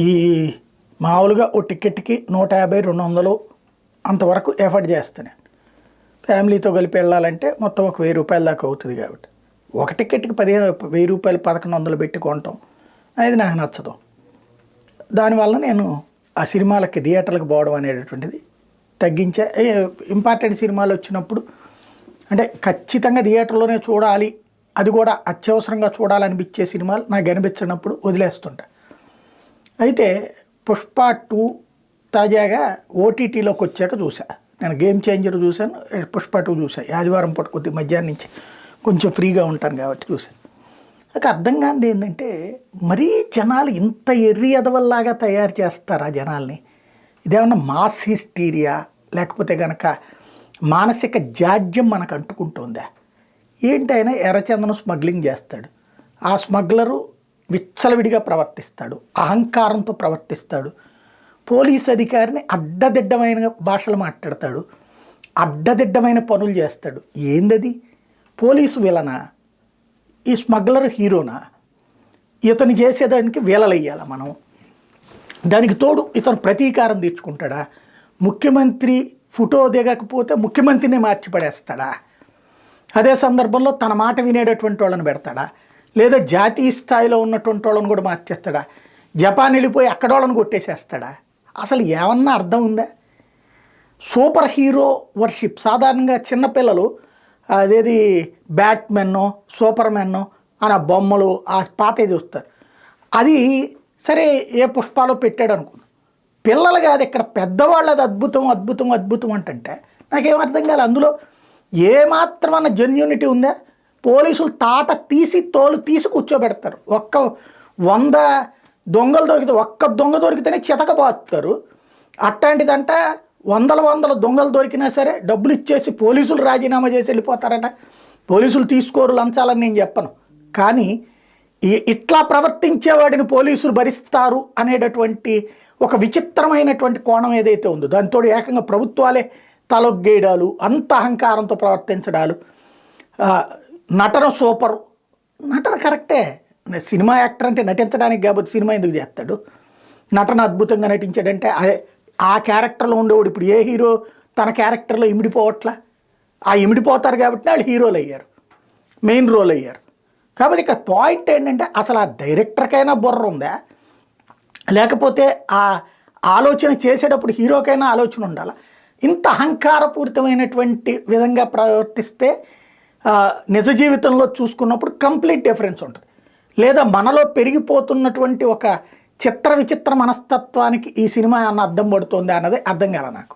ఈ మామూలుగా ఓ టికెట్కి 150-200 అంతవరకు ఎఫర్ట్ చేస్తాను. ఫ్యామిలీతో కలిపి వెళ్ళాలంటే మొత్తం ఒక 1000 రూపాయల దాకా అవుతుంది. కాబట్టి ఒక టికెట్కి 10,000 రూపాయలు 1100 పెట్టి కొనటం అనేది నాకు నచ్చదు. దానివల్ల నేను ఆ సినిమాలకి థియేటర్లకు పోవడం అనేటటువంటిది తగ్గించే. ఇంపార్టెంట్ సినిమాలు వచ్చినప్పుడు అంటే ఖచ్చితంగా థియేటర్లోనే చూడాలి, అది కూడా అత్యవసరంగా చూడాలనిపించే సినిమాలు నాకు అనిపించినప్పుడు వదిలేస్తుంటా. అయితే పుష్ప 2 తాజాగా ఓటీటీలోకి వచ్చాక చూసా. నేను గేమ్ చేంజర్ చూశాను, పుష్ప 2 చూసాను. ఆదివారం పూట కొద్ది మధ్యాహ్నం నుంచి కొంచెం ఫ్రీగా ఉంటాను కాబట్టి చూశాను. నాకు అర్థం కానిది ఏంటంటే, మరీ జనాలు ఇంత ఎర్రి ఎదవల్లాగా తయారు చేస్తారా జనాల్ని? ఇదేమన్నా మాస్ హిస్టీరియా లేకపోతే కనుక మానసిక జాడ్యం మనకు అంటుకుంటుందా ఏంటైనా? ఎర్రచందనం స్మగ్లింగ్ చేస్తాడు, ఆ స్మగ్లరు విచ్చలవిడిగా ప్రవర్తిస్తాడు, అహంకారంతో ప్రవర్తిస్తాడు, పోలీస్ అధికారిని అడ్డదిడ్డమైన భాషలు మాట్లాడతాడు, అడ్డదిడ్డమైన పనులు చేస్తాడు. ఏందది? పోలీసు విలనా? ఈ స్మగ్లర్ హీరోనా? ఇతను చేసేదానికి వేలలయ్యాల మనం. దానికి తోడు ఇతను ప్రతీకారం తీర్చుకుంటాడా? ముఖ్యమంత్రి ఫోటో దిగకపోతే ముఖ్యమంత్రిని మార్చిపడేస్తాడా? అదే సందర్భంలో తన మాట వినేటటువంటి వాళ్ళని పెడతాడా? లేదా జాతీయ స్థాయిలో ఉన్నటువంటి వాళ్ళని కూడా మార్చేస్తాడా? జపాన్ వెళ్ళిపోయి అక్కడ వాళ్ళని కొట్టేసేస్తాడా? అసలు ఏమన్నా అర్థం ఉందా? సూపర్ హీరో వర్షిప్ సాధారణంగా చిన్నపిల్లలు అదేది బ్యాట్మెన్నో సూపర్ మెన్నో అని బొమ్మలు ఆ పాతే చూస్తారు. అది సరే ఏ పుష్పాలో పెట్టాడు అనుకున్నాను. పిల్లలు కాదు, ఇక్కడ పెద్దవాళ్ళు అది అద్భుతం అద్భుతం అద్భుతం అంటే నాకేం అర్థం కాదు. అందులో ఏమాత్రమన్న జెన్యూనిటీ ఉందా? పోలీసులు తాట తీసి తోలు తీసి కూర్చోబెడతారు. 100 దొంగలు దొరికితే ఒక్క దొంగ దొరికితేనే చితకబాతుతారు. అట్లాంటిదంట 100 దొంగలు దొరికినా సరే డబ్బులు ఇచ్చేసి పోలీసులు రాజీనామా చేసి వెళ్ళిపోతారట. పోలీసులు తీసుకోరు లంచాలని నేను చెప్పను, కానీ ఇట్లా ప్రవర్తించేవాడిని పోలీసులు భరిస్తారు అనేటటువంటి ఒక విచిత్రమైనటువంటి కోణం ఏదైతే ఉందో, దాంతో ఏకంగా ప్రభుత్వాలే తలొగ్గేయడాలు, అంత అహంకారంతో ప్రవర్తించడాలు. నటన సూపరు, నటన కరెక్టే. సినిమా యాక్టర్ అంటే నటించడానికి కాబట్టి సినిమా ఎందుకు చేస్తాడు? నటన అద్భుతంగా నటించాడంటే ఆ క్యారెక్టర్లో ఉండేవాడు. ఇప్పుడు ఏ హీరో తన క్యారెక్టర్లో ఇమిడిపోవట్లా? ఆ ఇమిడిపోతారు కాబట్టి వాళ్ళు హీరోలు అయ్యారు, మెయిన్ రోల్ అయ్యారు. కాబట్టి ఇక్కడ పాయింట్ ఏంటంటే, అసలు ఆ డైరెక్టర్కైనా బుర్ర ఉందా? లేకపోతే ఆ ఆలోచన చేసేటప్పుడు హీరోకైనా ఆలోచన ఉండాలా? ఇంత అహంకారపూరితమైనటువంటి విధంగా ప్రవర్తిస్తే నిజ జీవితంలో చూసుకున్నప్పుడు కంప్లీట్ డిఫరెన్స్ ఉంటుంది. లేదా మనలో పెరిగిపోతున్నటువంటి ఒక చిత్ర విచిత్ర మనస్తత్వానికి ఈ సినిమా అన్న అర్థం పడుతుంది అన్నది అర్థం కాల నాకు.